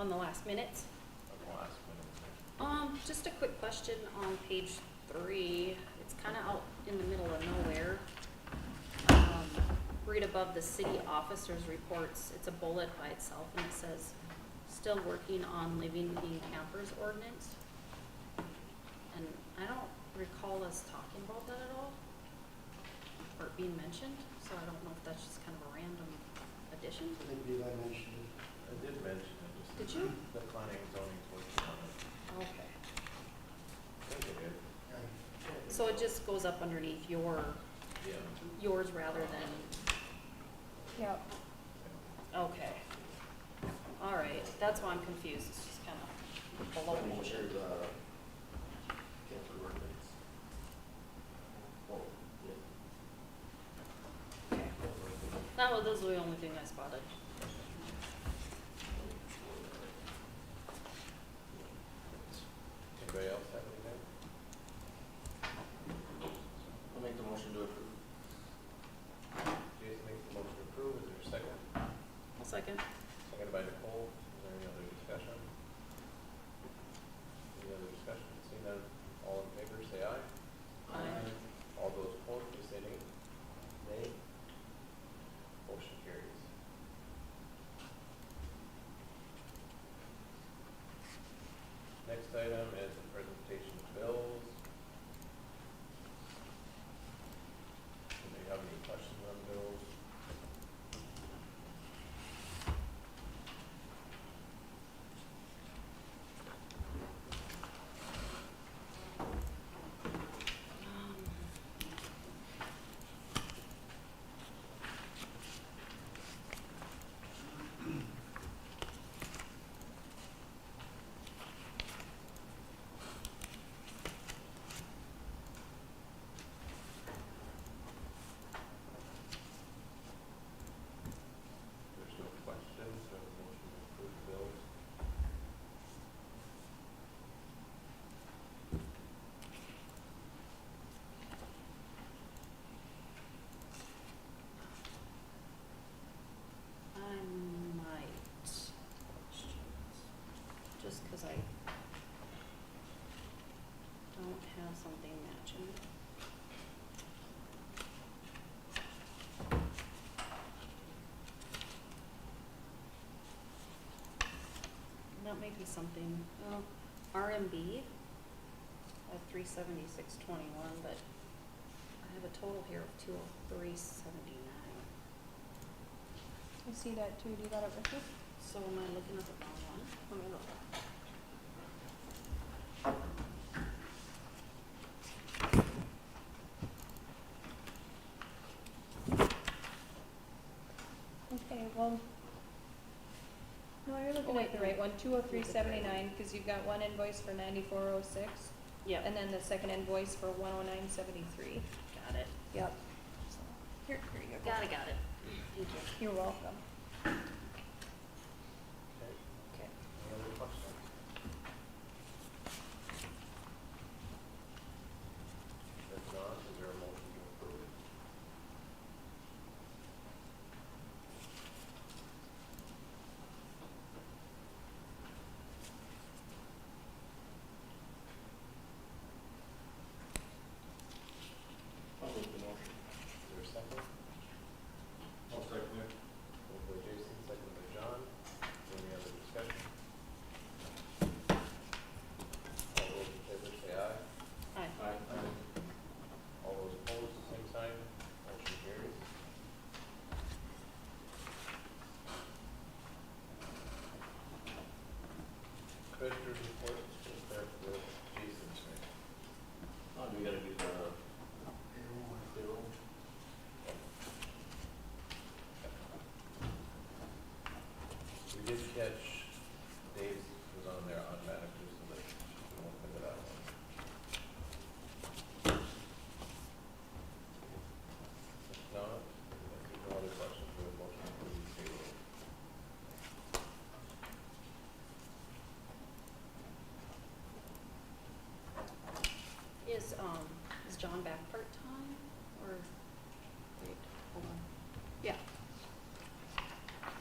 on the last minutes. Just a quick question on page 3. It's kind of out in the middle of nowhere. Right above the city officers' reports, it's a bullet by itself, and it says, "Still working on living in campers ordinance." And I don't recall us talking about that at all, or it being mentioned, so I don't know if that's just kind of a random addition. I think Levi mentioned it. I did mention it. Just Did you? The planning and zoning's working on it. Okay. I think it did. Yeah. So it just goes up underneath Yeah. yours rather than, Yep. okay. All right, that's why I'm confused. It's just kind of below me. Motion, cancel ordinance. Oh, yeah. Okay. That was the only thing I spotted. Anybody else have anything? I'll make the motion to approve. Jason makes the motion to approve. Is there a second? I'll second. Seconded by Nicole. Is there any other discussion? Any other discussion? Seeing none, all in favor, say aye. Aye. All those opposed, please say nay. Nay. Motion carries. Next item is the presentation of bills. Anybody have any questions on bills? There's no questions, so motion to approve bills. I might questions, just because I don't have something matching. That might be something, RMB at 376.21, but I have a total here of 203.79. I see that too. Do you got it with you? So am I looking at the wrong one? Let me look. Okay, well. No, you're looking at the right one, 203.79, because you've got one invoice for 94.06, Yeah, and then the second invoice for 109.73. got it. Yep. So, here you go. Got it. Thank you. You're welcome. Okay. Okay. Any other questions? If not, is there a motion to approve? I'll make the motion. Is there a second? I'll second it. Moved by Jason, seconded by John. Is there any other discussion? All those in favor say aye. Hi. Aye. All those opposed, same sign. Motion carries. Treasurer's report, we'll start with Jason's, right? Oh, do we gotta do the Payroll. payroll? We did catch Dave's was on there automatically, so that we won't look at that one. If not, if there's no other questions, we have motion to approve the payroll. Is John back part-time, or, wait, hold on. Yeah.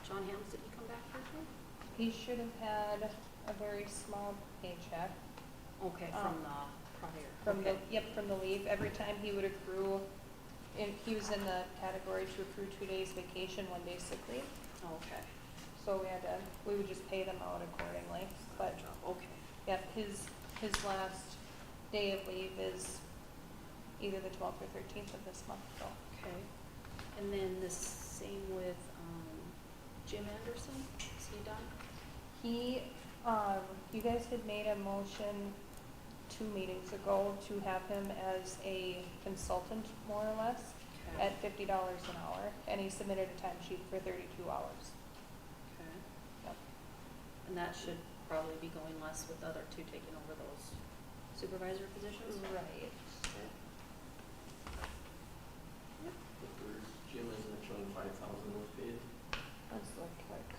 John Hams, did he come back part-time? He should have had a very small paycheck Okay, from the prior, from the, okay. from the leave. Every time he would accrue, he was in the category to accrue 2 days vacation, 1 day sick leave. Okay. So we would just pay them out accordingly. But, Good job, okay. yep, his last day of leave is either the 12th or 13th of this month, so. Okay. And then the same with, Jim Anderson, is he done? He, you guys had made a motion 2 meetings ago to have him as a consultant, more or less, Okay. at $50 an hour, and he submitted a timesheet for 32 hours. Okay. Yep. And that should probably be going less with the other two taking over those supervisor positions? Right. The first, Jim isn't showing 5,000 was paid. Let's look quick.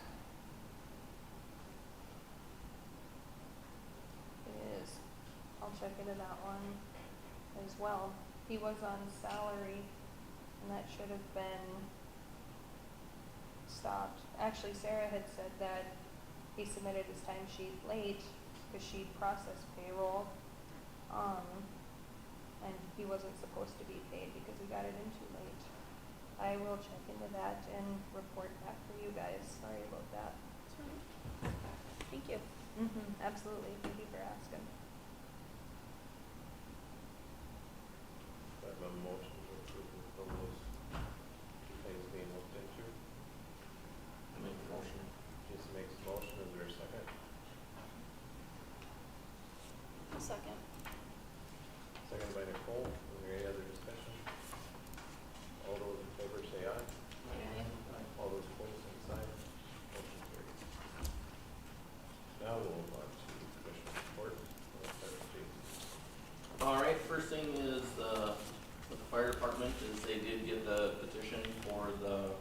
It is. I'll check into that one as well. He was on salary, and that should have been stopped. Actually, Sarah had said that he submitted his timesheet late because she processed payroll. And he wasn't supposed to be paid because he got it in too late. I will check into that and report back for you guys. Sorry about that. That's all right. Thank you. Absolutely. Thank you for asking. I have a motion to approve of those two things being looked into. I make the motion. Jason makes a motion, is there a second? A second. Second by Nicole, is there any other discussion? All those in favor say aye. All those opposed, same sign. Motion carries. Now we'll move on to commission report. Let's start with Jason. All right, first thing is, with the fire department is they did get the petition for the,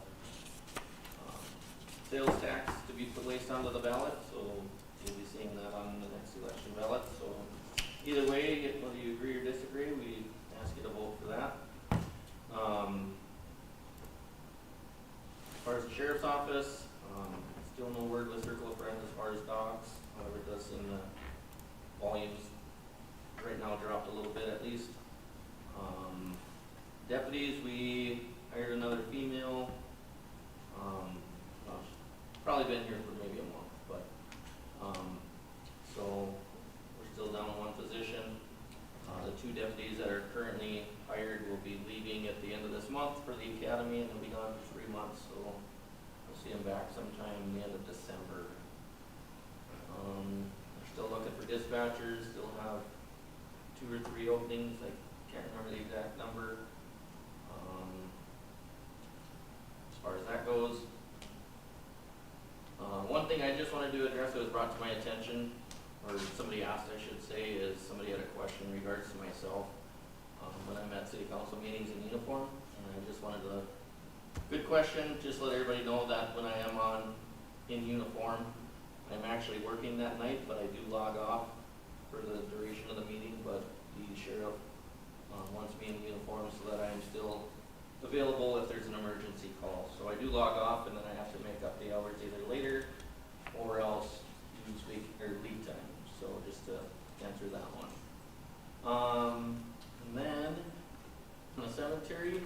sales tax to be placed onto the ballot, so you'll be seeing that on the next election ballot, so either way, whether you agree or disagree, we ask you to vote for that. As far as the sheriff's office, still no word with Circle of Friends as far as dogs, however, it does seem the volumes right now dropped a little bit at least. Deputies, we hired another female, well, she's probably been here for maybe a month, but, so we're still down one position. The 2 deputies that are currently hired will be leaving at the end of this month for the academy, and they'll be gone for 3 months, so we'll see them back sometime in the end of December. We're still looking for dispatchers, still have 2 or 3 openings, I can't remember the exact number. As far as that goes, one thing I just wanted to address that was brought to my attention, or somebody asked, I should say, is somebody had a question in regards to myself when I'm at city council meetings in uniform, and I just wanted to, good question, just let everybody know that when I am in uniform, I'm actually working that night, but I do log off for the duration of the meeting, but the sheriff wants me in uniform so that I am still available if there's an emergency call. So I do log off, and then I have to make up the hours either later or else use lead time. So just to answer that one. And then in the cemetery,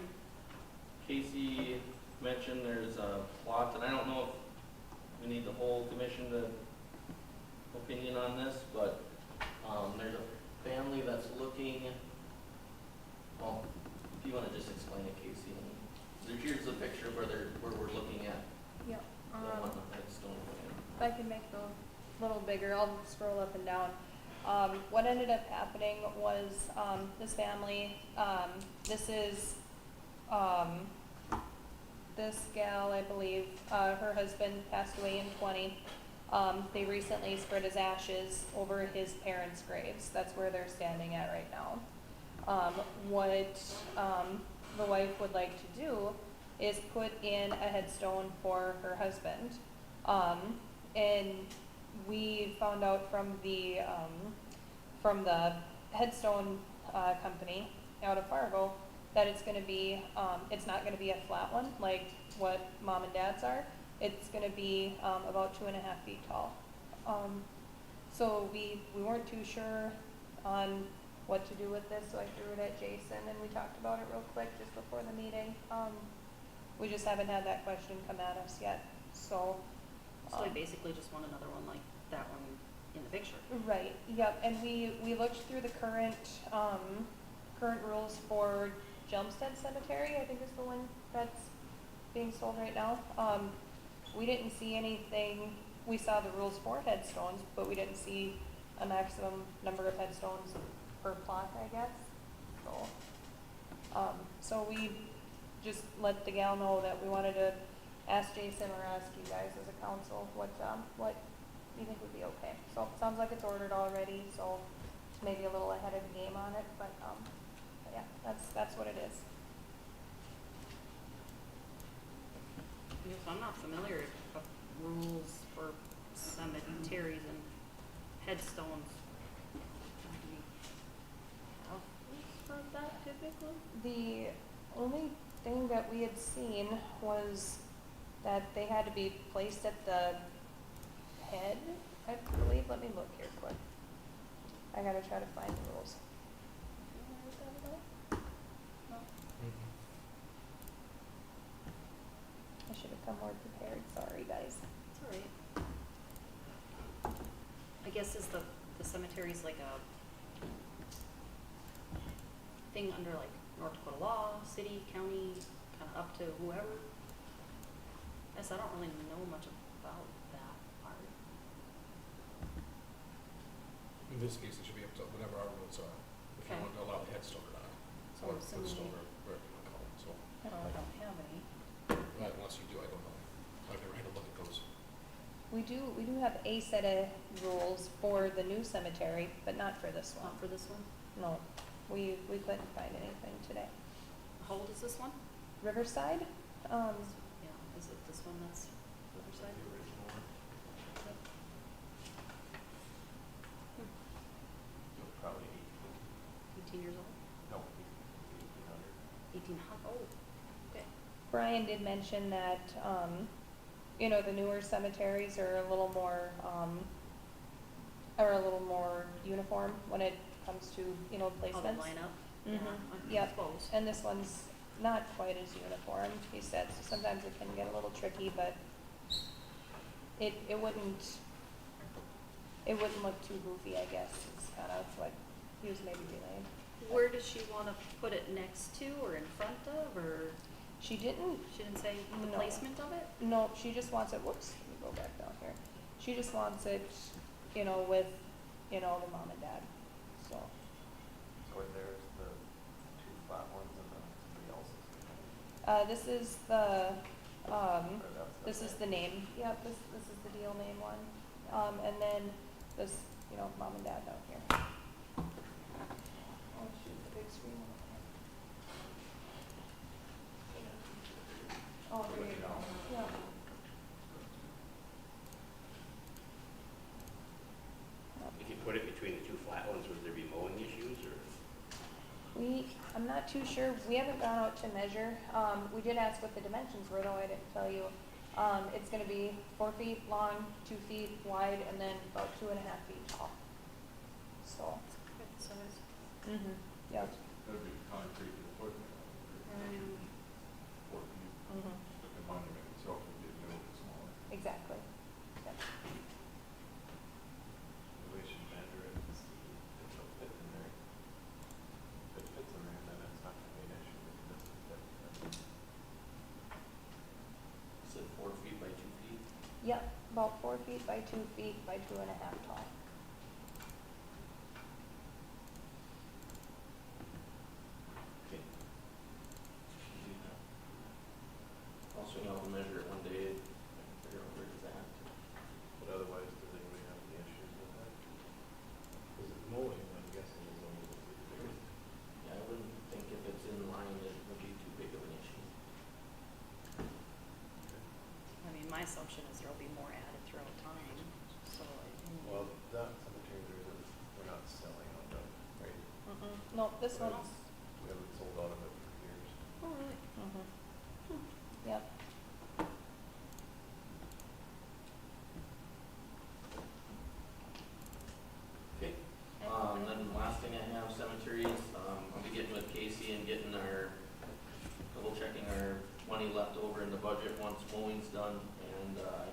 Casey mentioned there's a plot, and I don't know if we need the whole commission to opinion on this, but there's a family that's looking, well, if you want to just explain it, Casey. Here's the picture where we're looking at Yep. the one that's stone. If I can make it a little bigger, I'll scroll up and down. What ended up happening was this family, this is this gal, I believe, her husband passed away in 20. They recently spread his ashes over his parents' graves. That's where they're standing at right now. What the wife would like to do is put in a headstone for her husband. And we found out from the headstone company out of Fargo that it's going to be, it's not going to be a flat one like what mom and dad's are. It's gonna be, about 2.5 feet tall. So we weren't too sure on what to do with this, so I threw it at Jason and we talked about it real quick just before the meeting. We just haven't had that question come at us yet, so. So they basically just want another one like that one in the picture. Right, yep, and we looked through the current rules for Jumpstead Cemetery, I think is the one that's being sold right now. We didn't see anything, we saw the rules for headstones, but we didn't see a maximum number of headstones per plot, I guess, so. So we just let the gal know that we wanted to ask Jason or ask you guys as a council what you think would be okay. So it sounds like it's ordered already, so maybe a little ahead of the game on it, but yeah, that's what it is. Yes, I'm not familiar of rules for cemeteries and headstones. Do we have rules for that typically? The only thing that we had seen was that they had to be placed at the head, I believe. Let me look here quick. I gotta try to find the rules. No. I should have come more prepared, sorry guys. It's all right. I guess is the cemetery's like a thing under like North Dakota law, city, county, kind of up to whoever. I guess I don't really know much about that part. In this case, it should be up to whatever our rules are, if you Okay. want to allow the headstone or not. So Or assuming- footstone or whatever you want to call it, so, I don't have any. unless you do, I don't know. I've never had to look at those. We do have a set of rules for the new cemetery, but not for this one. Not for this one. No, we couldn't find anything today. How old is this one? Riverside, Yeah, is it this one that's Riverside? The original one. Probably 18 years old? no, 1800. 1800, oh, okay. Brian did mention that, the newer cemeteries are a little more uniform when it comes to, How placements. they line up? Mhm. Yeah, I Yep. suppose. And this one's not quite as uniform, he said, so sometimes it can get a little tricky, but it wouldn't look too goofy, I guess, is kind of what he was maybe relaying. Where does she want to put it, next to or in front of, or She didn't, she didn't say the No. placement of it? no, she just wants it, whoops, let me go back down here. She just wants it, with, the mom and dad, so. So there's the two flat ones and then somebody else's. This is the, Or that's this is the name, yep, this is the deal name one. And then this, mom and dad down here. Oh shoot, the big screen. Oh, there you go, yeah. If you put it between the two flat ones, would there be mowing issues, or? I'm not too sure, we haven't gone out to measure, we did ask what the dimensions were though, I didn't tell you. It's gonna be 4 feet long, 2 feet wide, and then about 2.5 feet tall. So, Good size. yeah. That'd be concrete equipment, Um, 4 feet, but the monument itself would be a little bit smaller. Exactly. Yep. We should measure it and see if it'll fit in there. If it fits in there, then it's not gonna be an issue. If it doesn't fit, then Said 4 feet by 2 feet. Yep, about 4 feet by 2 feet by 2.5 tall. Okay. Also, I'll measure it one day and figure out where it's at. But otherwise, does anybody have any issues with that? Because mowing, I'm guessing, is only the biggest. Yeah, I wouldn't think if it's in line, it would be too big of an issue. I mean, my assumption is there'll be more added throughout time, so. Well, that cemetery, we're not selling on that, right? No, this Right. one's, We haven't sold out of it for years. Oh, really? yep.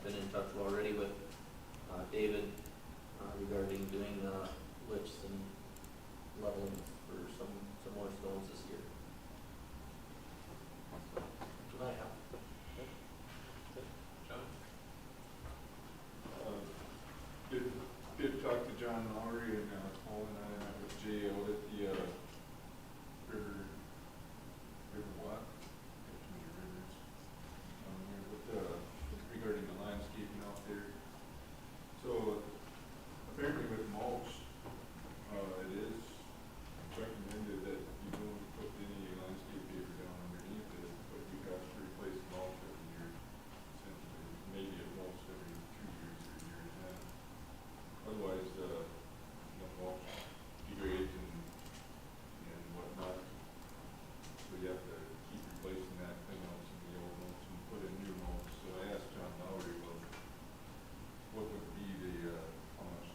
been in touch already with, David, regarding doing, lifts and leveling for some more stones this year. So, that's what I have. John? Did talk to John Lowry and Paul and I met with Jay out at the river walk. Got too many rivers on here, but regarding the landscaping out there. So apparently with mulch, it is recommended that you don't put any landscape paper down underneath it, but you have to replace mulch every year. Essentially, maybe at most every 2 years or a year and a half. Otherwise, the mulch degrades and whatnot. So you have to keep replacing that, clean out some of the old mulch and put in new mulch. So I asked John Lowry, well, what would be the, how much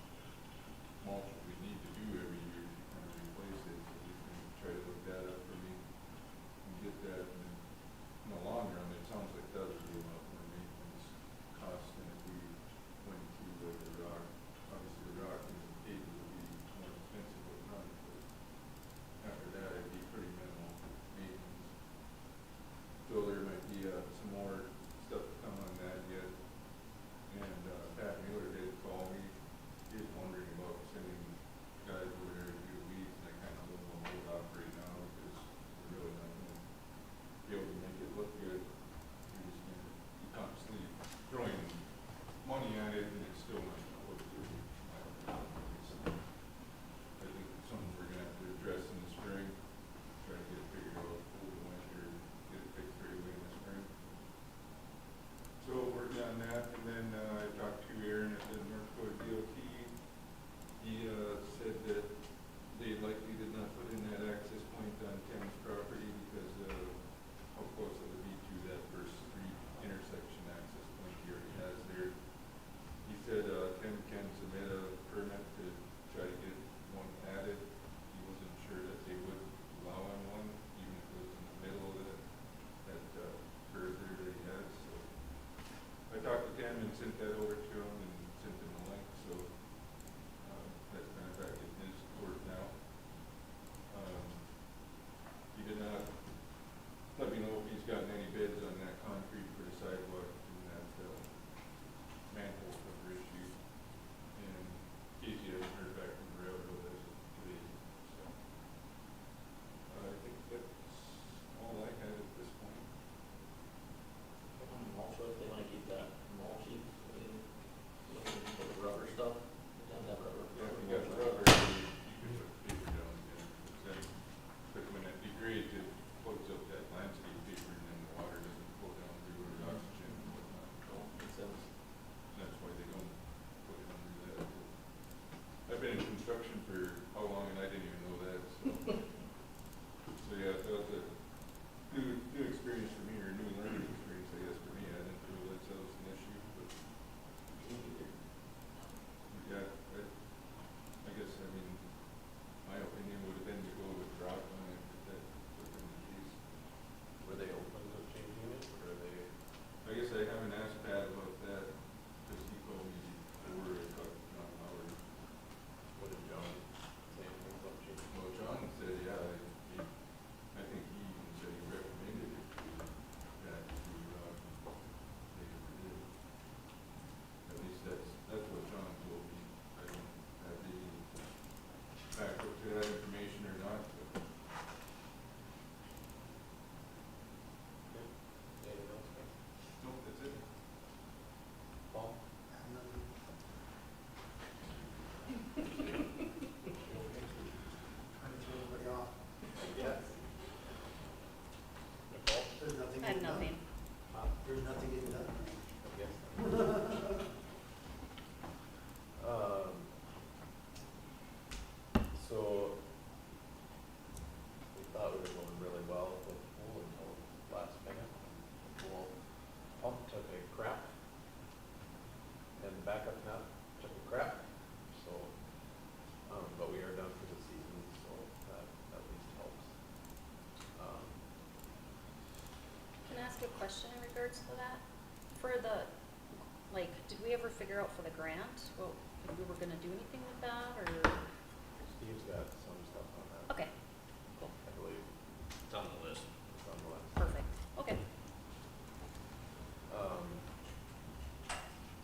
mulch would we need to do every year to kind of replace it? So he can try to look that up for me and get that. And in the long run, it sounds like that would be a lot more maintenance cost than if we went to like the rock. Obviously, the rock and the paper would be more expensive up front, but after that, it'd be pretty minimal maintenance. So there might be some more stuff to come on that yet. And Pat Mueller did call me. He was wondering about sending guys over there to do the weeds, and I kind of let them hold off right now because we're really not going to be able to make it look good. You're just going to be constantly throwing money at it, and it's still not going to look good. So I think it's something we're going to have to address in the spring. Try to get it figured out over the winter, get it fixed right away in the spring. So working on that, and then I talked to Aaron at the North Dakota DOT. He said that they likely did not put in that access point on Tim's property because of how close it would be to that first street intersection access point he already has there. He said Tim can submit a permit to try to get one added. He wasn't sure that they would allow on one, even if it was in the middle of that curve there that he has. So I talked to Tim and sent that over to him and sent him a link, so that's kind of back in his court now. He did not let me know if he's gotten any bids on that concrete for the sidewalk and that manhole cover issue. And Casey hasn't heard back from the railroad as of today, so I think that's all I had at this point. Also, if they wanna keep that mulchy, looking for the rubber stuff, and that rubber. Yeah, if you got the rubber, you can put the paper down again. But when it degrades, it floats up that landscape paper and then the water doesn't flow down through it, or oxygen and whatnot. Oh, makes sense. That's why they don't put it under that. I've been in construction for how long and I didn't even know that, so. So yeah, that was a new experience for me, or new learning experience, I guess, for me. I didn't realize that was an issue, but yeah, I guess, I mean, my opinion would have been to go with rock on it, but that would have been the case. Were they open to changing it, or are they? I guess I haven't asked Pat about that, because he told me before I talked to John Howard. What did John say anything about changing? Well, John said, yeah, I think he even said he recommended it to that to they did. At least that's what John told me. I don't have any backup to that information or not, but Anything else, guys? nope, that's it. Paul? And then trying to throw everybody off. Yes. Nicole? There's nothing I have getting done. nothing. There's nothing getting done. Yes. So, we thought we were going really well with the pool until last minute. The pool pump took a crap, and the backup tap took a crap, so, but we are done for the season, so that at least helps. Can I ask a question in regards to that? For the, like, figure out for the grant, well, if we were gonna do anything with that, or, Steve's got some stuff on that, okay, cool, I believe, It's on the list. it's on the list. perfect, okay.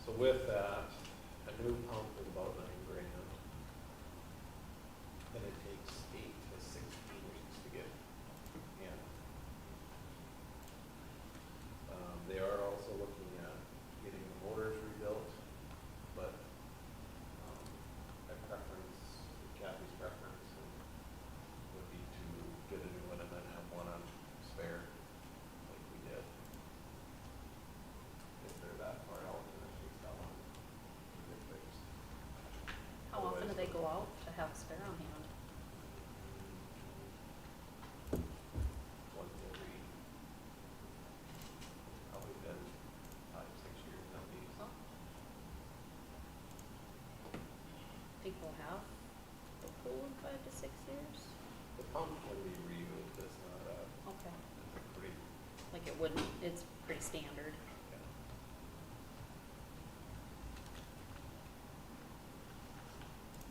So with that, a new pump is about $9,000. And it takes 8 to 16 weeks to get in. They are also looking at getting the motors rebuilt, but my preference, Kathy's preference, would be to get a new one and then have one on spare, like we did. If they're that far out, then it takes that long to get fixed. How often do Otherwise, they go out to have a spare on hand? Once every, probably been 5, 6 years now, maybe. Oh. People have the pool in 5 to 6 years? The pump can be reused, it's not a, Okay, it's a pretty, like it wouldn't, it's pretty standard. yeah.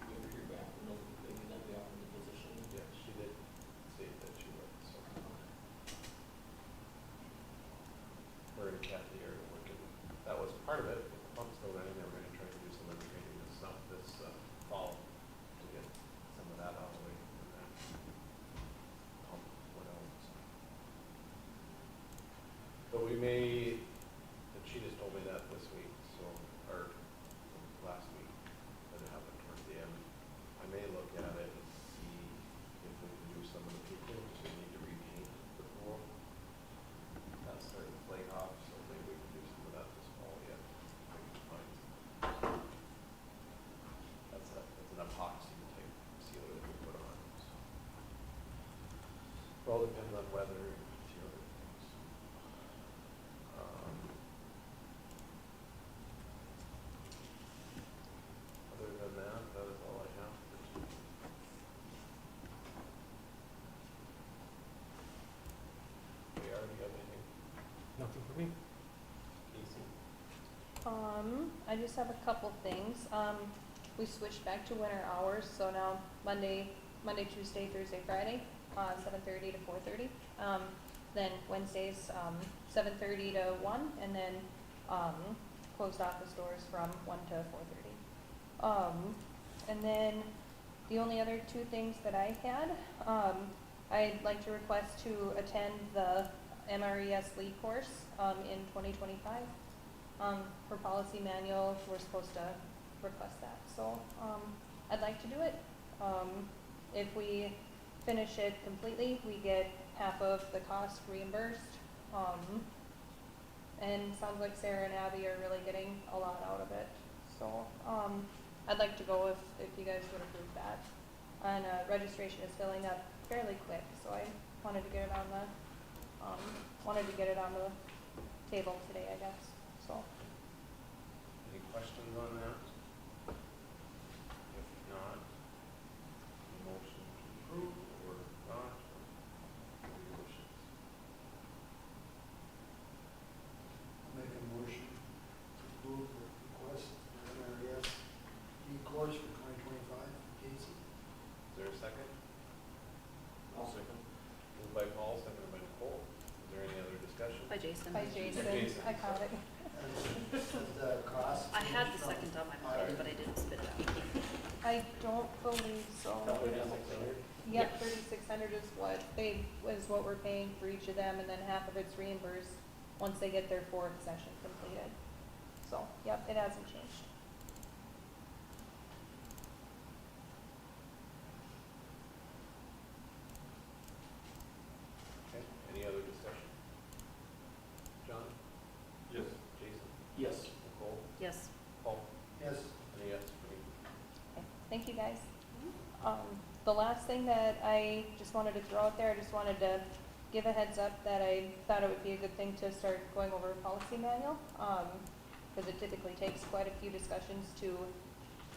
You ever hear back from the lady that we offered the position? Yeah, she did state that she would, so. Her and Kathy are working, that was part of it, but the pump's still running, they were gonna try to do some upgrading this fall to get some of that out of the way, and that pump went out, so. But we may, and she just told me that this week, so, or last week, that it happened towards the end. I may look at it and see if we can do some of the people who need to repaint the pool. That's starting to flake off, so maybe we can do some of that this fall yet. I can find some. That's an epoxy type sealer that we put on, so. It all depends on weather and a few other things. Other than that, that is all I have for tonight. Do you have anything? Nothing for me? Casey? I just have a couple things. We switched back to winter hours, so now Monday, Tuesday, Thursday, Friday, 7:30 to 4:30. Then Wednesdays, 7:30 to 1, and then, closed office doors from 1 to 4:30. And then the only other two things that I had, I'd like to request to attend the MRES lead course, in 2025. For policy manual, we're supposed to request that, so, I'd like to do it. If we finish it completely, we get half of the cost reimbursed. And sounds like Sarah and Abby are really getting a lot out of it, so, I'd like to go if you guys would approve that. And, registration is filling up fairly quick, so I wanted to get it on the, table today, I guess, so. Any questions on that? If not, motion to approve or not, or any motions? Make a motion to approve the request for MRES e-course for 2025, Casey. Is there a second? I'll second. Moved by Paul, seconded by Nicole. Is there any other discussion? By Jason. By Jason, Jason. I caught it. And the cost. I had the second on my mind, but I didn't spit it out. I don't believe so. $3600? Yep, 3,600 is what we're paying for each of them, and then half of it's reimbursed once they get their fourth session completed. So, yep, it hasn't changed. Okay, any other discussion? John? Yes. Jason? Yes. Nicole? Yes. Paul? Yes. Any yes for me? Okay, thank you, guys. The last thing that I just wanted to throw out there, I just wanted to give a heads up that I thought it would be a good thing to start going over a policy manual, because it typically takes quite a few discussions to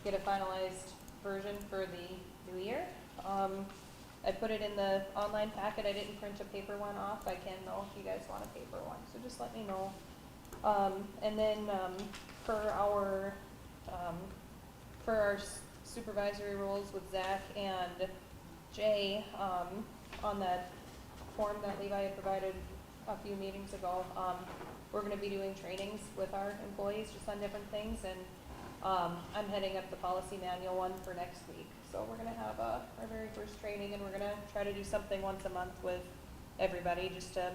get a finalized version for the new year. I put it in the online packet. I didn't print a paper one off. I can though if you guys want a paper one, so just let me know. And then for our supervisory roles with Zach and Jay, on that form that Levi had provided a few meetings ago, we're gonna be doing trainings with our employees just on different things, and, I'm heading up the policy manual one for next week. So we're gonna have, our very first training, and we're gonna try to do something once a month with everybody, just to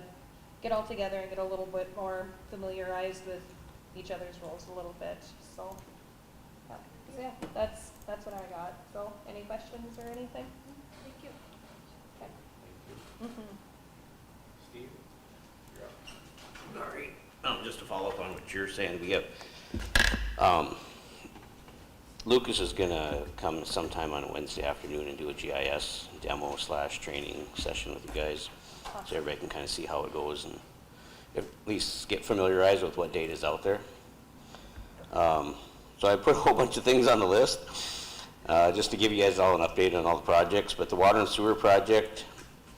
get all together and get a little bit more familiarized with each other's roles a little bit, so. Yeah, that's what I got. So, any questions or anything? Thank you. Okay. Thank you. Mhm. Steve, you're up. All right. Just to follow up on what you're saying, we have, Lucas is gonna come sometime on Wednesday afternoon and do a GIS demo / training session with you guys, so everybody can kind of see how it goes and at least get familiarized with what data is out there. So I put a whole bunch of things on the list, just to give you guys all an update on all the projects, but the water and sewer project,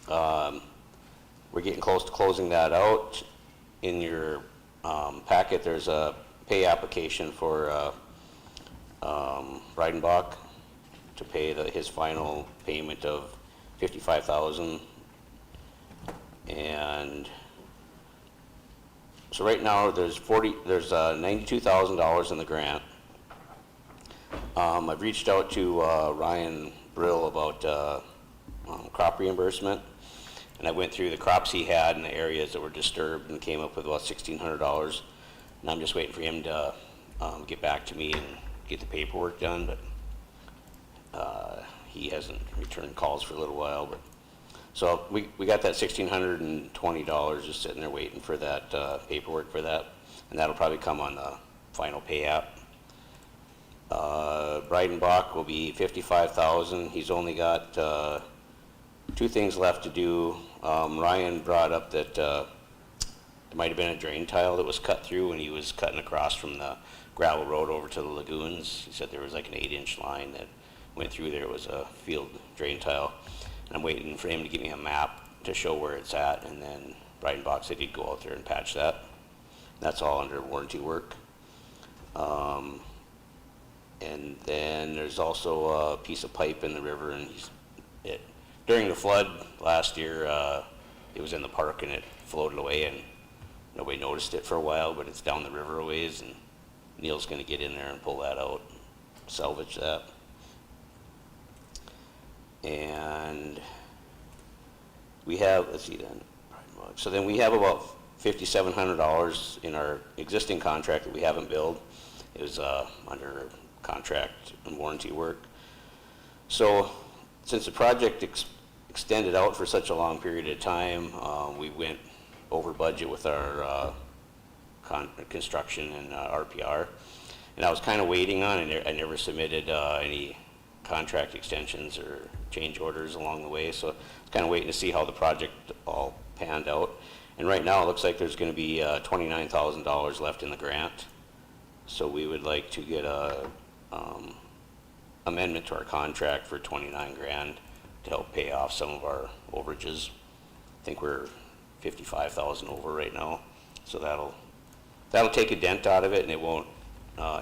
we're getting close to closing that out. In your packet, there's a pay application for Reidenbach to pay his final payment of $55,000. And so right now there's $92,000 in the grant. I've reached out to Ryan Brill about crop reimbursement, and I went through the crops he had in the areas that were disturbed and came up with about $1,600. And I'm just waiting for him to get back to me and get the paperwork done, but he hasn't returned calls for a little while. But so we got that $1,620 just sitting there waiting for that paperwork for that, and that'll probably come on the final pay app. Breidenbach will be $55,000. He's only got 2 things left to do. Ryan brought up that there might have been a drain tile that was cut through when he was cutting across from the gravel road over to the lagoons. He said there was like an 8-inch line that went through there. It was a field drain tile. And I'm waiting for him to give me a map to show where it's at, and then Breidenbach said he'd go out there and patch that. That's all under warranty work. And then there's also a piece of pipe in the river, and during the flood last year, it was in the park and it floated away, and nobody noticed it for a while, but it's down the river a ways, and Neil's gonna get in there and pull that out, salvage that. And we have, let's see then, so then we have about $5,700 in our existing contract that we haven't billed. It was under contract and warranty work. So since the project extended out for such a long period of time, we went over budget with our construction and RPR. And I was kind of waiting on it. I never submitted any contract extensions or change orders along the way, so I was kind of waiting to see how the project all panned out. And right now it looks like there's going to be $29,000 left in the grant. So we would like to get a amendment to our contract for $29,000 to help pay off some of our overages. I think we're $55,000 over right now, so that'll take a dent out of it, and it won't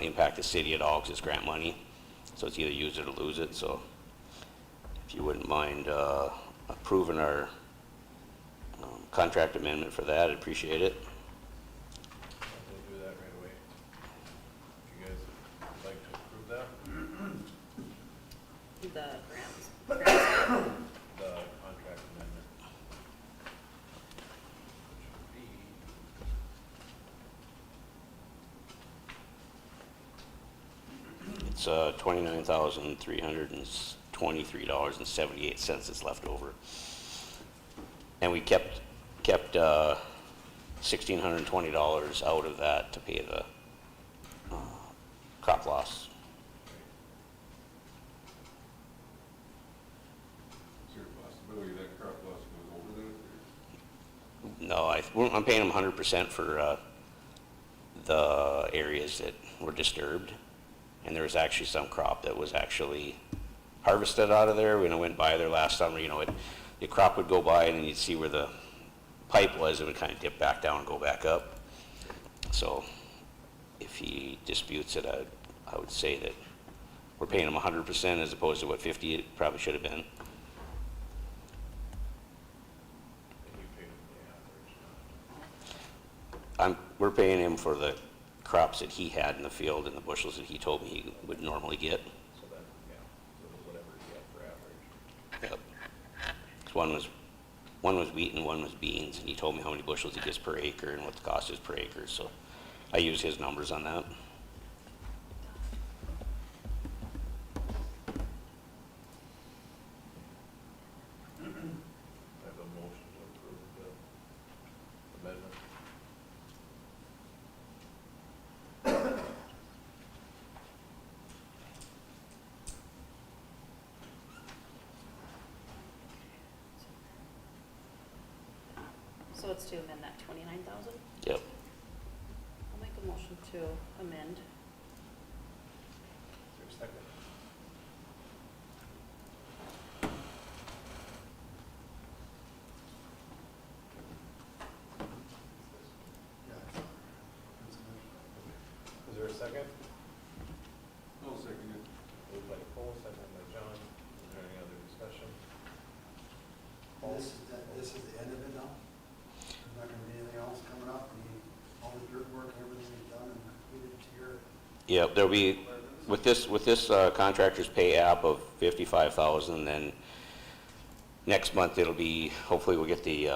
impact the city at all because it's grant money. So it's either use it or lose it. So if you wouldn't mind approving our contract amendment for that, I'd appreciate it. We'll do that right away. If you guys would like to approve that, The grants. the contract amendment. Which would be, It's $29,323.78 that's left over. And we kept $1,620 out of that to pay the crop loss. Is there a possibility that crop loss goes over that? No, I'm paying them 100% for the areas that were disturbed. And there was actually some crop that was actually harvested out of there. When I went by there last summer, the crop would go by and then you'd see where the pipe was, it would kind of dip back down and go back up. So if he disputes it, I would say that we're paying him 100% as opposed to what 50 it probably should have been. And you paid him the average, not. We're paying him for the crops that he had in the field and the bushels that he told me he would normally get. So that, yeah, so whatever he had for average. Yep. 'Cause one was wheat and one was beans, and he told me how many bushels he gets per acre and what the cost is per acre, so I used his numbers on that. I have a motion to approve the amendment. So it's to amend that 29,000? Yep. I'll make a motion to amend. Is there a second? Yeah, that's good. Is there a second? I'll second it. Moved by Cole, seconded by John. Is there any other discussion? This is the end of it now? There's not gonna be anything else coming up? All the dirt work, everything is done and completed to your Yep, there'll be, requirements? with this contractor's pay app of 55,000, then next month it'll be, hopefully we'll get the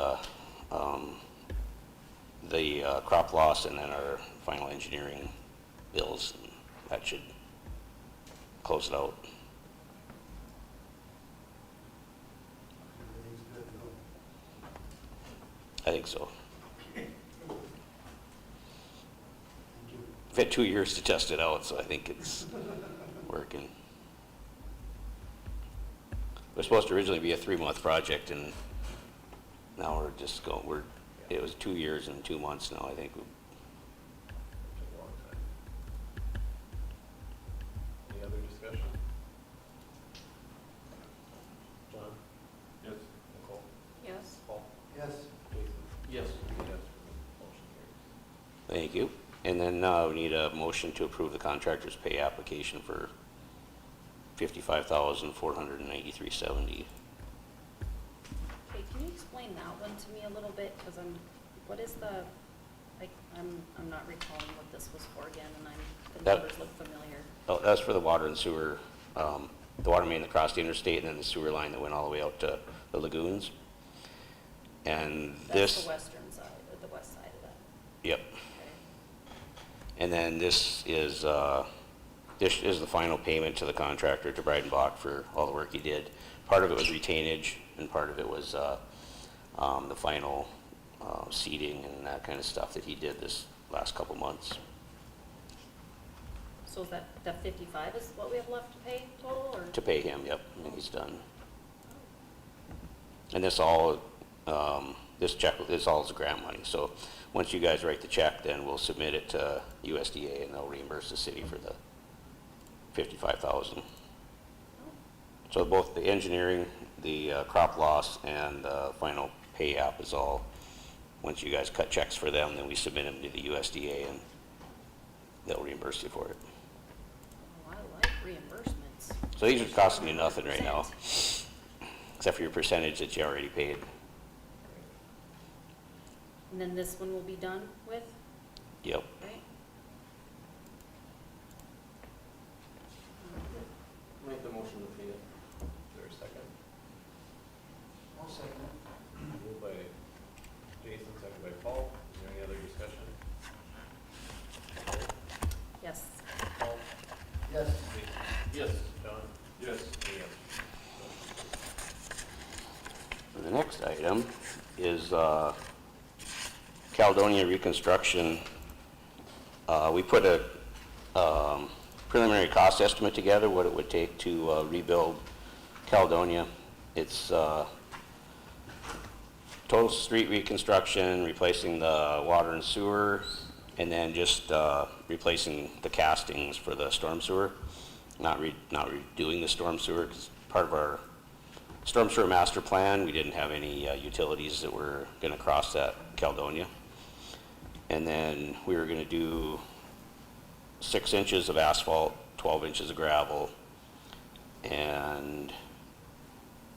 crop loss and then our final engineering bills, and that should close it out. Everything's good to go. I think so. Thank you. I've had 2 years to test it out, so I think it's working. It was supposed to originally be a 3-month project, and now we're just going, it was 2 years and 2 months now, I think. Took a long time. Any other discussion? John? Yes. Nicole? Yes. Paul? Yes, Jason? Yes. Yes. Motion carries. Thank you. And then we need a motion to approve the contractor's pay application for $55,493.70. Okay, can you explain that one to me a little bit? Because what is the, I'm not recalling what this was for again, and the That- numbers look familiar. Oh, that's for the water and sewer, the water main that crossed the interstate, and then the sewer line that went all the way out to the lagoons. And That's this, the western side, or the west side of that. yep. Okay. And then this is the final payment to the contractor, to Breidenbach, for all the work he did. Part of it was retainage, and part of it was the final seeding and that kind of stuff that he did this last couple months. So is that 55 is what we have left to pay total, or? To pay him, yep, and he's done. And this all, this check, this all is grant money, so once you guys write the check, then we'll submit it to USDA, and they'll reimburse the city for the 55,000. So both the engineering, the crop loss, and the final pay app is all, once you guys cut checks for them, then we submit them to the USDA, and they'll reimburse you for it. Oh, I like reimbursements. So these are costing you nothing right now, except for your percentage that you already paid. And then this one will be done with, Yep. right? Make the motion to pay it. Is there a second? I'll second it. Moved by Jason, seconded by Paul. Is there any other discussion? Yes. Paul? Yes, Jason? Yes. John? Yes. Yes. The next item is Caledonia reconstruction. We put a preliminary cost estimate together, what it would take to rebuild Caledonia. It's total street reconstruction, replacing the water and sewer, and then just replacing the castings for the storm sewer. Not redoing the storm sewer, because part of our storm sewer master plan, we didn't have any utilities that were going to cross that Caledonia. And then we were going to do 6 inches of asphalt, 12 inches of gravel, and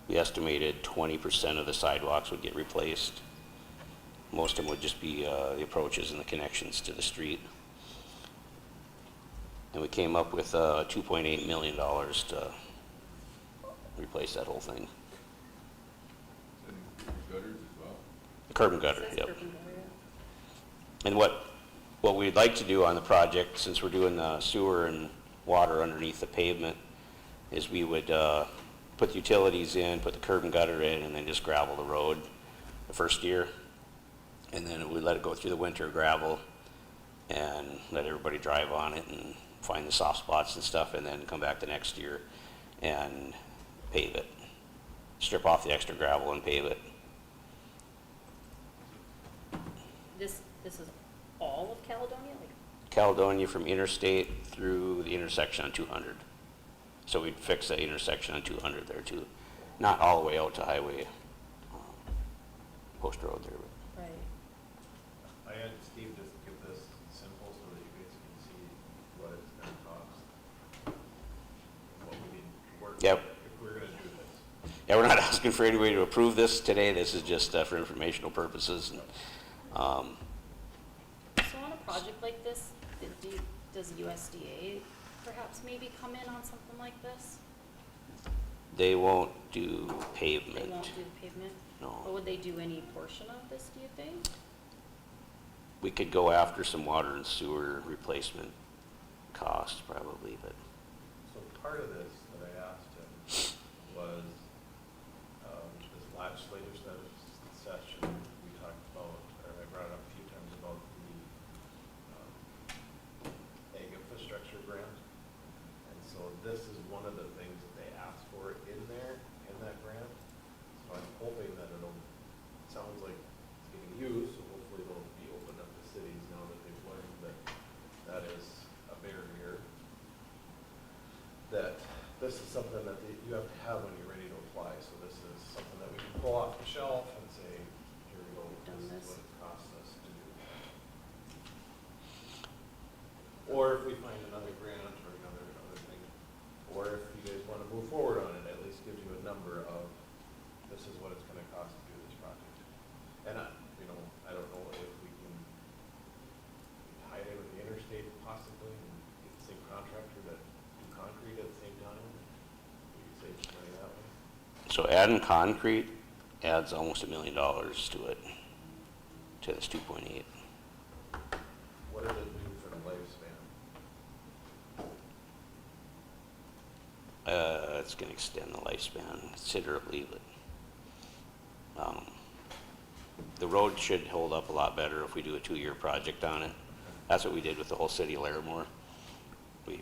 we estimated 20% of the sidewalks would get replaced. Most of them would just be the approaches and the connections to the street. And we came up with $2.8 million to replace that whole thing. And gutters as well. Curb and gutter, Says yep. curb and gutter, yeah. And what we'd like to do on the project, since we're doing the sewer and water underneath the pavement, is we would put the utilities in, put the curb and gutter in, and then just gravel the road the first year. And then we let it go through the winter gravel and let everybody drive on it and find the soft spots and stuff, and then come back the next year and pave it. Strip off the extra gravel and pave it. This is all of Caledonia, like, Caledonia from Interstate through the intersection on 200. So we'd fix the intersection on 200 there too. Not all the way out to Highway Post Road there. But right, I had Steve just give this simple so that you guys can see what it's gonna cost. What we need to work. Yep. If we're gonna do this. yeah, we're not asking for anybody to approve this today. This is just for informational purposes. And, so on a project like this, does USDA perhaps maybe come in on something like this? they won't do They pavement. won't do the pavement? Or No. would they do any portion of this, do you think? We could go after some water and sewer replacement costs probably, but So part of this that I asked him was, this legislative session, we talked about, or I brought it up a few times about the ag infrastructure grant. And so this is one of the things that they asked for in there, in that grant. So I'm hoping that sounds like it's getting used, so hopefully it'll be opened up to cities now that they've learned that that is a barrier. That this is something that you have to have when you're ready to apply, so this is something that we can pull off the shelf and say, here we go, Done this is this. what it costs us to do. Or if we find another grant or another thing, or if you guys wanna move forward on it, at least gives you a number of, this is what it's gonna cost to do this project. And I don't know if we can tie it in with the interstate possibly, and get the same contractor that do concrete at the same time. We could save some money that way. so adding concrete adds almost $1 million to it, to this 2.8. What does it do for the lifespan? It's gonna extend the lifespan considerably, but, the road should hold up a lot better if we do a 2-year project on it. That's what we did with the whole city of Larimore. We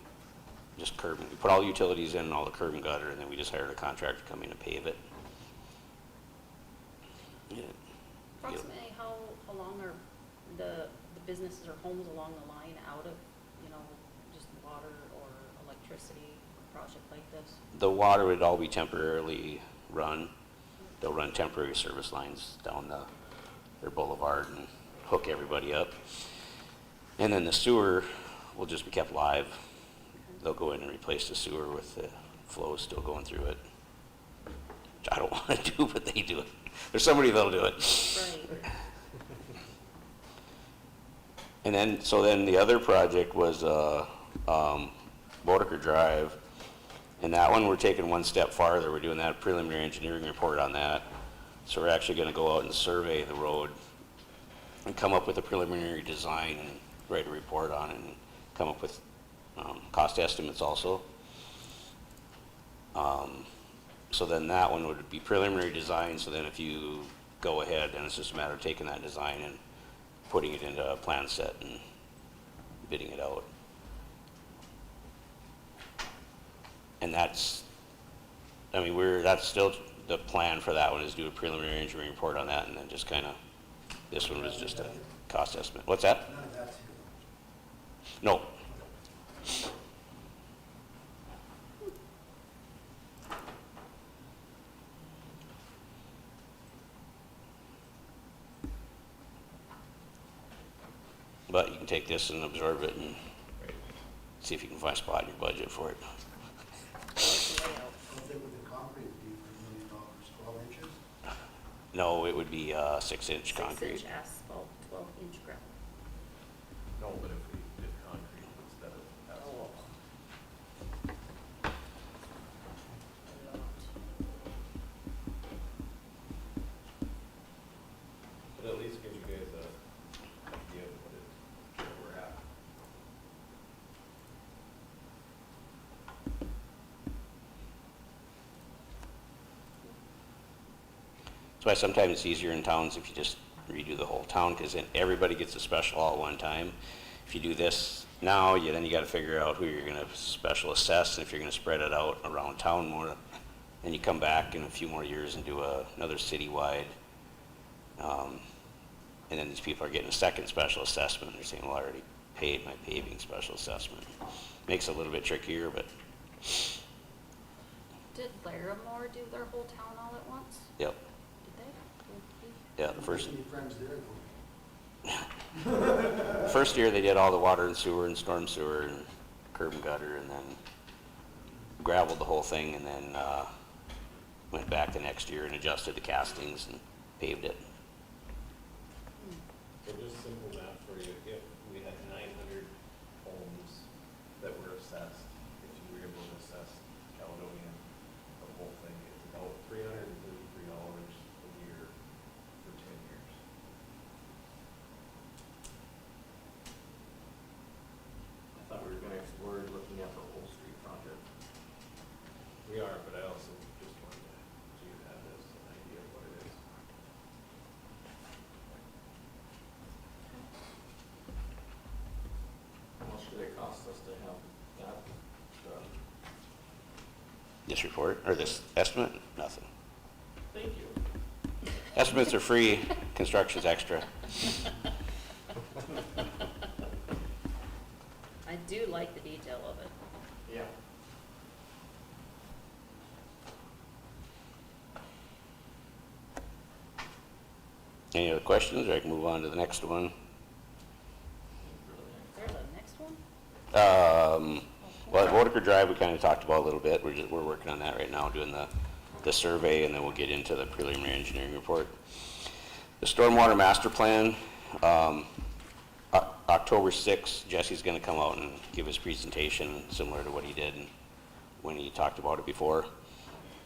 just we put all the utilities in and all the curb and gutter, and then we just hired a contractor to come in and pave it. Yeah. Approximately how long are the businesses or homes along the line out of, just water or electricity, a project like this? The water would all be temporarily run. They'll run temporary service lines down their boulevard and hook everybody up. And then the sewer will just be kept live. They'll go in and replace the sewer with the flow still going through it. Which I don't want to do, but they do it. There's somebody that'll do it. Right, And then, so then the other project was Bodeker Drive. And that one, we're taking one step farther. We're doing that preliminary engineering report on that. So we're actually gonna go out and survey the road and come up with a preliminary design and write a report on it and come up with cost estimates also. So then that one would be preliminary design, so then if you go ahead, then it's just a matter of taking that design and putting it into a plan set and bidding it out. And that's still the plan for that one, is do a preliminary engineering report on that, and then just kinda, this one was just a cost estimate. What's that? None of that's here. No. But you can take this and absorb it and Right. see if you can find a spot in your budget for it. Layout. What they would the concrete be for $1 million, 12 inches? No, it would be 6-inch concrete. 6-inch asphalt, 12-inch gravel. No, but if we did concrete instead of asphalt. But at least gives you guys a idea of where we're at. That's why sometimes it's easier in towns if you just redo the whole town, because then everybody gets a special all at one time. If you do this now, then you gotta figure out who you're gonna special assess, and if you're gonna spread it out around town more, then you come back in a few more years and do another citywide. And then these people are getting a second special assessment. They're saying, well, I already paid my paving special assessment. Makes it a little bit trickier, but Did Larimore do their whole town all at once? yep, Did they? yeah, the first. Any friends there? First year, they did all the water and sewer and storm sewer and curb and gutter, and then gravelled the whole thing, and then went back the next year and adjusted the castings and paved it. So just simple math for you, if we had 900 homes that were assessed, if you were able to assess Caledonia, the whole thing, it's about $333 a year for 10 years. I thought we were gonna explore looking at the whole street project. We are, but I also just wanted to, so you have this an idea of what it is. How much did it cost us to have that done? This report, or this estimate, nothing. Thank you. Estimates are free, construction's extra. I do like the detail of it. Yeah. Any other questions, or I can move on to the next one? Is there the next one? Well, Whitaker Drive, we kind of talked about a little bit. We're working on that right now, doing the survey, and then we'll get into the preliminary engineering report. The stormwater master plan, October 6th, Jesse's going to come out and give his presentation, similar to what he did when he talked about it before.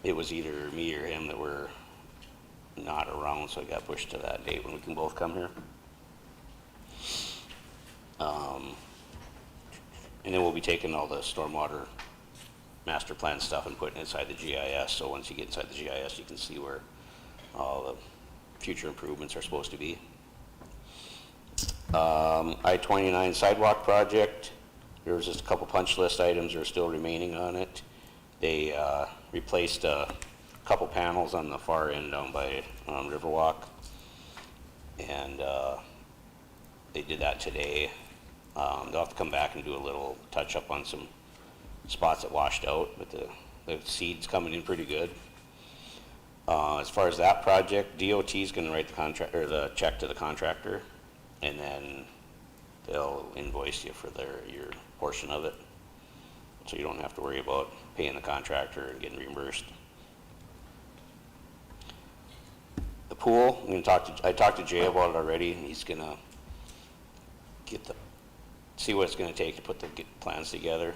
It was either me or him that were not around, so it got pushed to that date when we can both come here. And then we'll be taking all the stormwater master plan stuff and putting it inside the GIS. So once you get inside the GIS, you can see where all the future improvements are supposed to be. I-29 sidewalk project, there was just a couple punch list items that are still remaining on it. They replaced a couple panels on the far end down by Riverwalk, and they did that today. They'll have to come back and do a little touch up on some spots that washed out, but the seed's coming in pretty good. As far as that project, DOT is going to write the contract or the check to the contractor, and then they'll invoice you for your portion of it, so you don't have to worry about paying the contractor and getting reimbursed. The pool, I talked to Jay about it already, and he's gonna see what it's gonna take to put the plans together.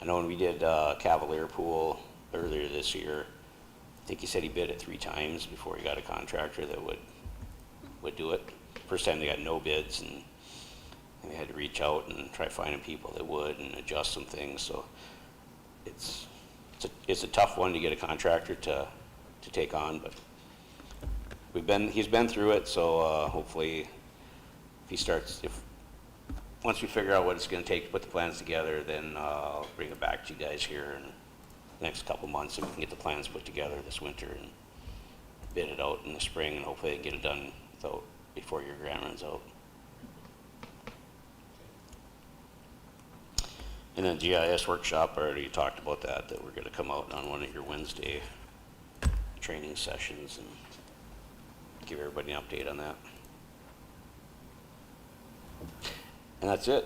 I know when we did Cavalier Pool earlier this year, I think he said he bid it 3 times before he got a contractor that would do it. First time they got no bids, and they had to reach out and try finding people that would and adjust some things. So it's a tough one to get a contractor to take on, but he's been through it. So hopefully, once we figure out what it's going to take to put the plans together, then I'll bring it back to you guys here in the next couple months, and we can get the plans put together this winter and bid it out in the spring, and hopefully get it done before your grant runs out. And then GIS workshop, I already talked about that we're going to come out on one of your Wednesday training sessions and give everybody an update on that. And that's it.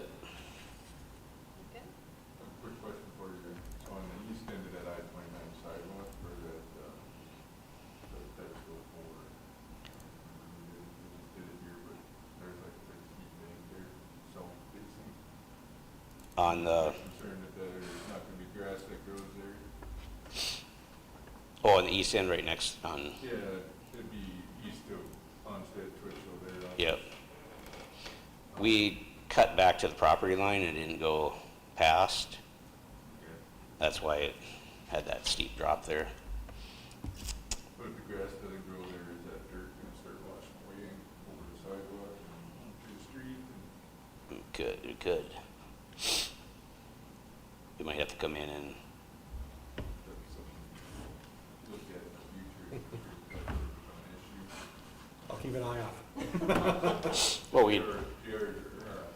Okay. On the, Concerned that there's not gonna be grass that grows there. oh, on the east end, right next on, Yeah, it'd be east of Onstead Twitchell there. yep. We cut back to the property line and didn't go past. Okay. That's why it had that steep drop there. But if the grass doesn't grow there, is that dirt gonna start washing away over the sidewalk and onto the street? And It could. We might have to come in and, that's something to look at in the future, if there's that sort of an issue. I'll keep an eye on it. well, we, Your,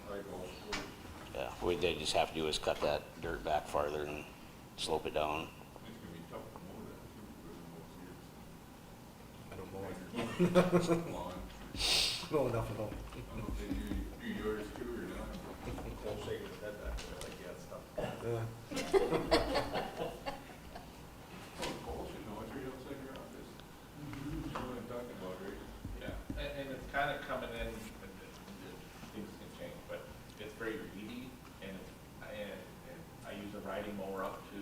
high golf course. yeah, what they just have to do is cut that dirt back farther and slope it down. It's gonna be tough to mow that too, because I don't know. most years. Lawn. Know enough of them. I don't know if they do yours too or not. Well, shaking his head back there, like, yeah, it's tough. Oh, Cole should know, it's right outside your office. You know what I'm talking about, right? Yeah, and it's kind of coming in, things can change, but it's very weedy, and I use a riding mower up to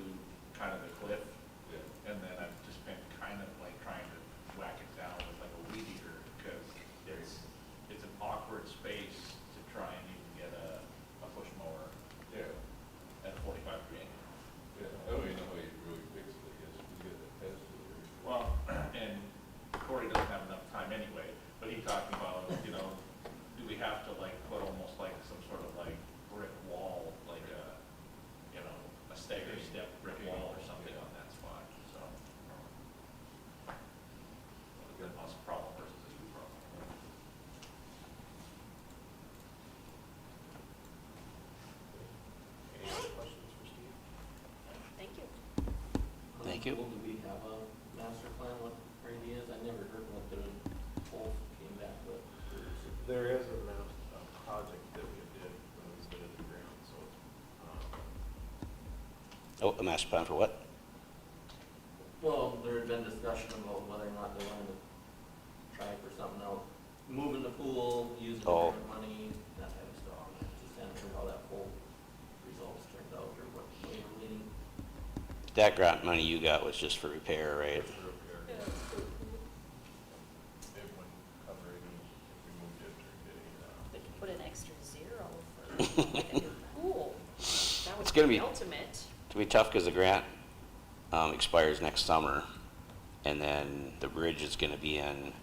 kind of the cliff, Yeah. and then I've just been kind of like trying to whack it down with like a weed eater, because it's an awkward space to try and even get a push mower Yeah, at 45 degree angle. yeah. I don't even know how you really fix it, I guess, we get that tested there. Well, and Corey doesn't have enough time anyway, but he talked about, you know, do we have to like put almost like some sort of like brick wall, like a, you know, a stagger step brick wall or something on that spot, so. Good us problem versus issue problem. Any other questions for Steve? Thank you. Thank you. Do we have a master plan, what our idea is? I never heard what the whole came back with. There is a project that we did when we submitted the grant, so, Oh, a master plan for what? Well, there had been discussion about whether or not they wanted to try for something else, moving the pool, using Oh. different money, that type of stuff. Just kind of how that whole results turned out, or what way we're leaning. That grant money you got was just for repair, right? it's for repair. It wouldn't cover any, if we moved it or did any of that. They could put an extra zero for like a new pool. That would It's be gonna the be- ultimate. It's gonna be tough because the grant expires next summer, and then the bridge is gonna be in, I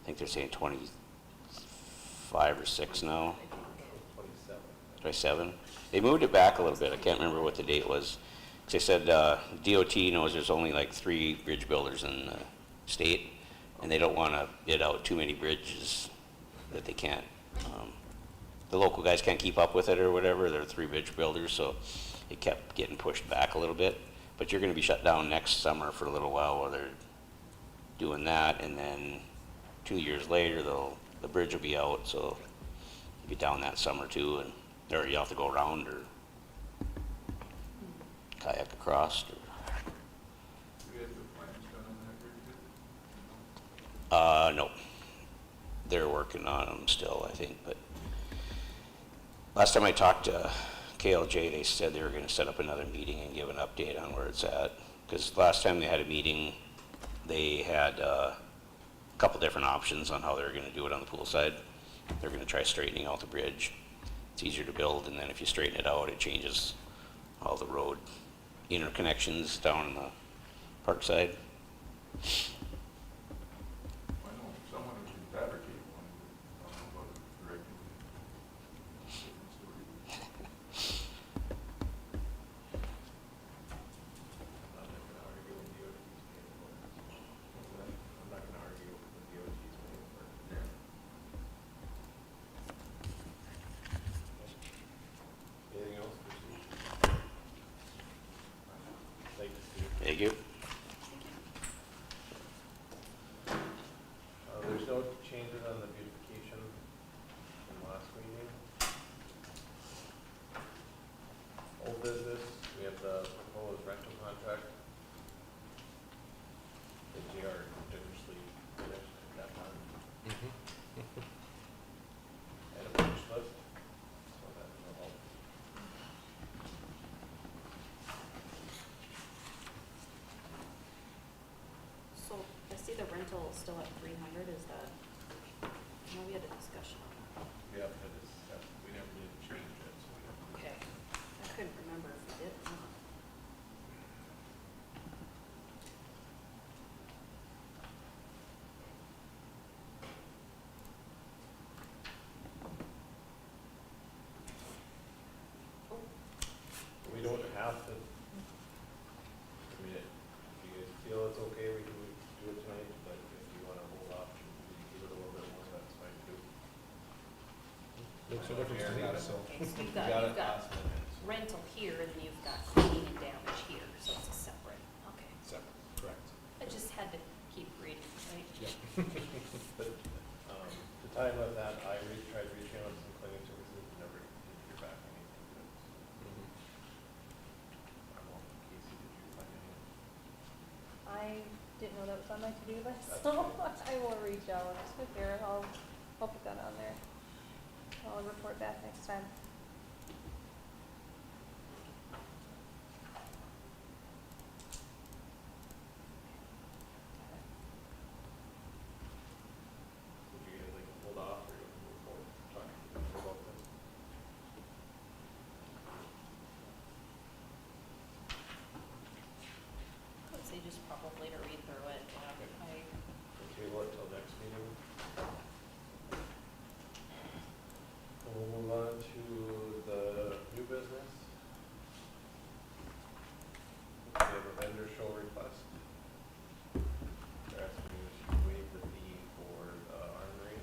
think they're saying 25 or 6 now, 27. 27. They moved it back a little bit. I can't remember what the date was. 'Cause they said DOT knows there's only like 3 bridge builders in the state, and they don't want to bid out too many bridges that they can't. The local guys can't keep up with it or whatever. There are 3 bridge builders, so it kept getting pushed back a little bit. But you're going to be shut down next summer for a little while they're doing that, and then 2 years later, the bridge will be out, so you'll be down that summer too, and or you have to go around or kayak across. Or, Do we have the plans done on that bridge yet? no, they're working on them still, I think. But last time I talked to KLJ, they said they were going to set up another meeting and give an update on where it's at. Because last time they had a meeting, they had a couple different options on how they were going to do it on the pool side. They're going to try straightening out the bridge. It's easier to build, and then if you straighten it out, it changes all the road interconnections down the park side. I know someone who can fabricate one, but I don't know about it directly. Different story. I'm not gonna argue with DOT's paying for it. I'm not gonna argue with the DOT's paying for it. Yeah. Anything else for Steve? Thank you, Steve. Thank you. There's no changes on the beautification from last meeting. Old business, we have the proposed rental contract. The GR digitally finished, got done. And a punch list, so that will help. see the rental still at 300, is that, no, we had a discussion on that. Yeah, that is, we never did change it, so we don't. Okay. I couldn't remember if we did or not. Oh, We don't have to, I mean, if you guys feel it's okay, we can do it tonight, but if you wanna hold off, and give it a little bit more, that's fine too. Makes a difference to me, so. okay, so You got it last minute, so. rental here, and then you've got cleaning and damage here, so it's a separate, okay. Separate, correct. I just had to keep reading, right? Yeah. But, the time of that, I tried reaching out to some cleaning services, never did hear back anything good. Mhm. I don't know, Casey, did you find any? I didn't know that was on my to-do list, That's so okay. I will reach out. Here, I'll put that on there. I'll report back next time. Would you guys like to hold off or you want to move forward, talking to them about this? I would say just probably to read through it, yeah. We'll table it till next meeting. We'll move on to the new business. We have a vendor show request. They're asking us to waive the fee for the armory.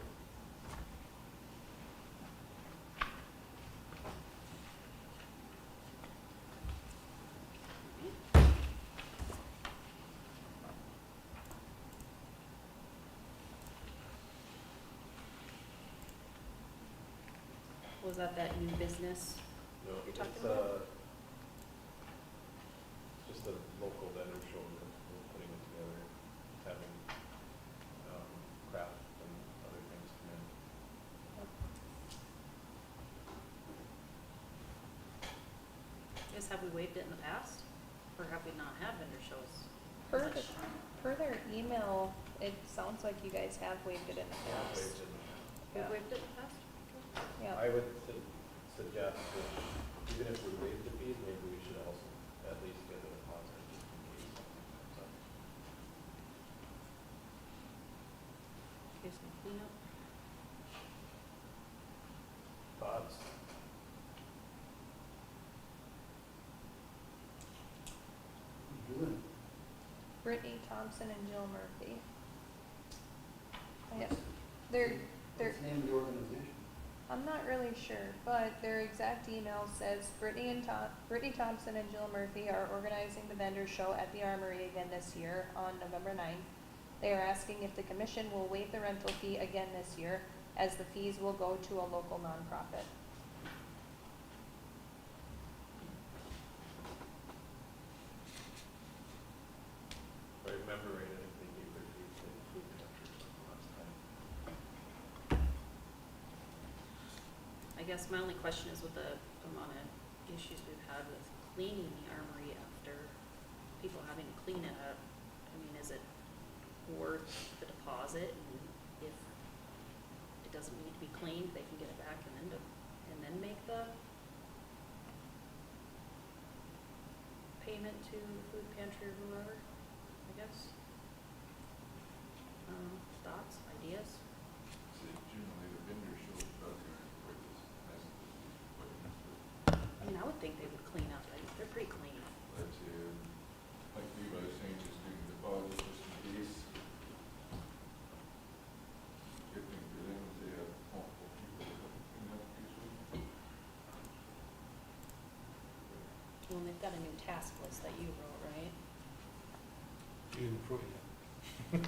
Was that new business? No, You're talking it's, about? just a local vendor show that we're putting it together, It's having, craft and other things come in. Guess have we waived it in the past? Or have we not had vendor shows? Per, Much? per their email, it sounds like you guys have waived it in the Yeah, past. waived it. We Yeah. waived it in the past? Yeah. I would suggest that even if we waive the fees, maybe we should also at least get a deposit just in case something comes up. Here's some cleanup. Thoughts? You doing? Brittany Thompson and Jill Murphy. Yeah, they're, What's the name of the organization? I'm not really sure, but their exact email says Brittany Thompson and Jill Murphy are organizing the vendor show at the Armory again this year on November 9th. They are asking if the commission will waive the rental fee again this year, as the fees will go to a local nonprofit. If I remember right, I think they gave their fees to food pantry last time. I guess my only question is with the amount of issues we've had with cleaning the armory after people having to clean it up. I mean, is it worth the deposit? And if it doesn't need to be cleaned, they can get it back and then make the payment to food pantry or whoever, I guess. Thoughts, ideas? So generally the vendor shows doesn't quite as nice as I mean, I would think they would clean up, right? They're pretty clean. but like Levi was saying, just doing the deposit just in case. Good thing for them is they have multiple people that help clean up usually. Well, and they've got a new task list that you wrote, right? You didn't approve it yet.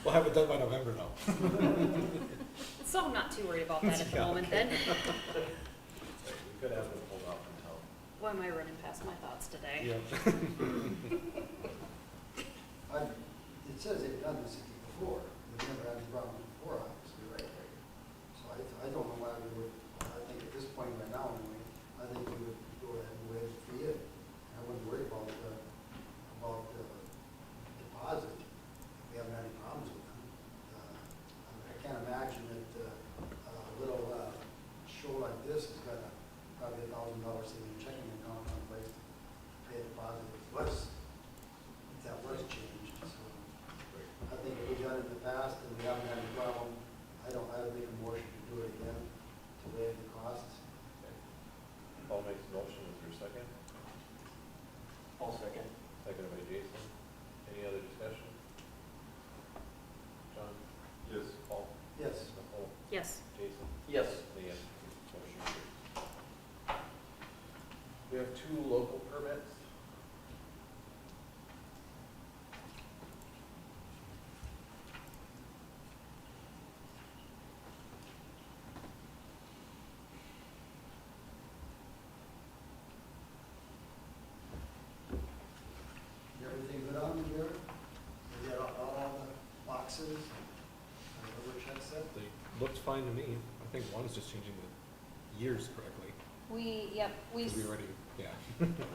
We'll have it done by November now. So I'm not too worried about that at the Yeah, moment okay. then. We could have them hold off until. Why am I running past my thoughts today? Yeah. It says they've done this before, they've never had any problems before, obviously, right? So I don't know why we would, I think at this point right now, anyway, I think we would go ahead and waive the fee. I wouldn't worry about We have 2 local permits. Everything good on here? We got all the boxes and whatever check set? They looked fine to me. I think one's just changing the years correctly. Yep, 'Cause we already, yeah.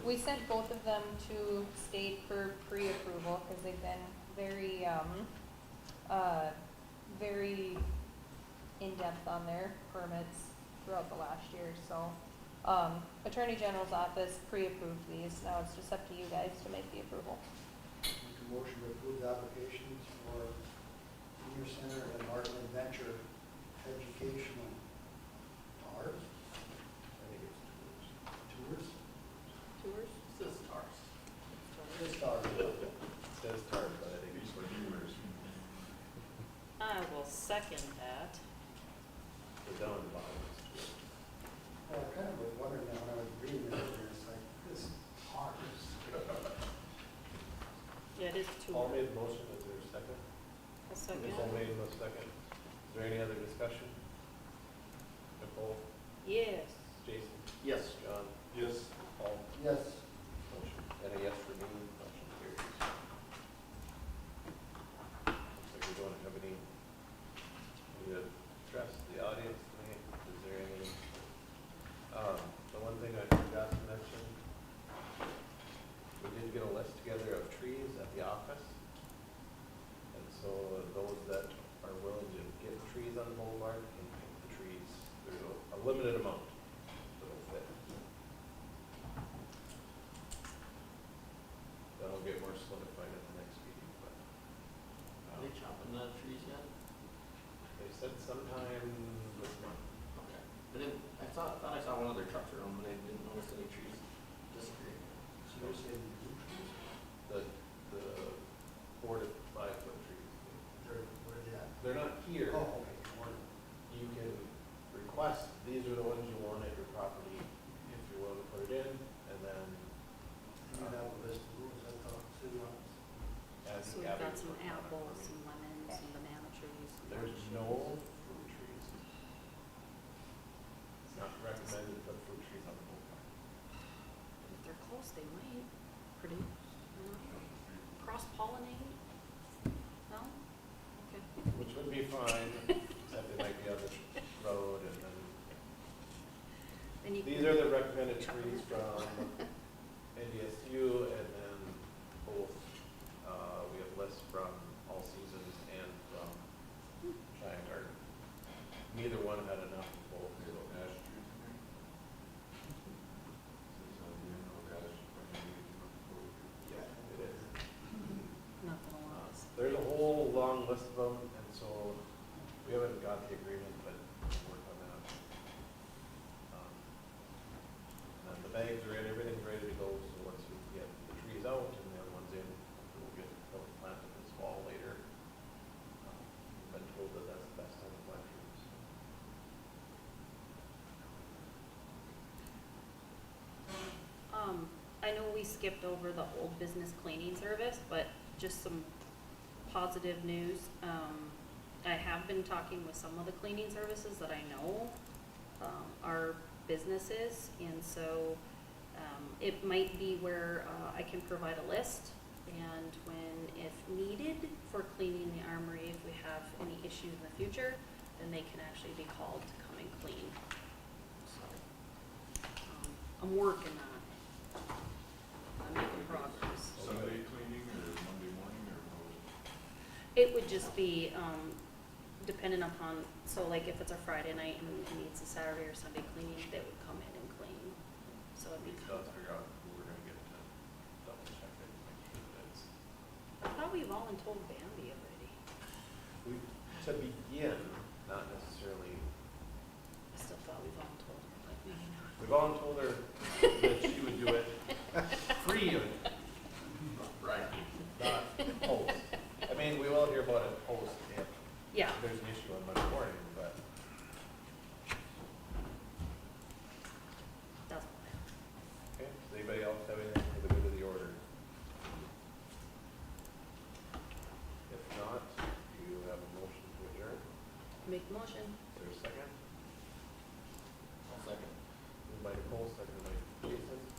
we sent both of them to state for pre-approval, cause they've been very, very in-depth on their permits throughout the last year, so. Attorney General's office pre-approved these, now it's just up to you guys to make the approval. Make a motion to approve the applications for senior center and art and adventure educational art I think it's tours. Tours? This is ours. Just art. it says TARP, but I think it's for humors. I will second that. We're down at the bottom. It's I kind of was wondering that when I was reading it, it's like, this art is. Yeah, it is Paul tour. made the motion, is there a second? A second. Nicole made the second. Is there any other discussion? Nicole, Yes. Jason, Yes. John, Yes. Paul, Yes. motion, and a yes for me, motion carries. Looks like we don't have any, we address the audience tonight, is there any, the one thing I forgot to mention, we did get a list together of trees at the office. And so those that are willing to get trees on the boulevard can pick the trees. There's a limited amount that'll fit. That'll get more solidified at the next meeting, but. Are they chopping the trees yet? They said sometime this month. Okay. I thought I saw one of their trucks around, but I didn't notice any trees disappearing. So you're saying blue trees? The 4 to 5 foot trees. Where are they at? They're not here. Oh, okay. You can request, these are the ones you want at your property, if you're willing to put it in, and then. You have a list of rules, I thought, city office. as So we've got some apples, some lemons, some banana trees. some There's orange no trees. fruit trees. It's not recommended to put fruit trees on the boulevard. If they're close, they might produce. Cross-pollinate? No? Okay. Which would be fine, except they might be on the road, and then, Then you these can are the recommended chop trees them. from NDSU, and then both, we have lists from All Seasons and from Giant Garden. Neither one had enough of both, so. Ash trees in there? Says on the end, no ash, Yeah, it is. Nothing else. There's a whole long list of them, and so we haven't got the agreement, but we'll work on that. And then the bags are in, everything's ready to go, so once we get the trees out and the other ones in, we'll get those planted this fall later. We've been told that that's the best time to plant trees. I know we skipped over the old business cleaning service, but just some positive news. I have been talking with some of the cleaning services that I know, are businesses, and so, it might be where, I can provide a list, and when, if needed, for cleaning the armory, if we have any issues in the future, then they can actually be called to come and clean. So, I'm working on it. I'm making progress. Sunday cleaning or Monday morning or what? It would just be, dependent upon, so like if it's a Friday night and it needs a Saturday or Sunday cleaning, they would come in and clean. So it'd be, We still have to figure out who we're gonna get to double check it, make sure that it's. I thought we voluntold Bambi already. We, to begin, not necessarily, I still thought we voluntold her, but maybe not. we've all told her that she would do it free of, Right. not post. I mean, we will hear about it post if Yeah, there's an issue on Monday morning, but that's all I have. okay. make the motion. Is there a second? I'll second. Moved by Nicole, seconded by Jason.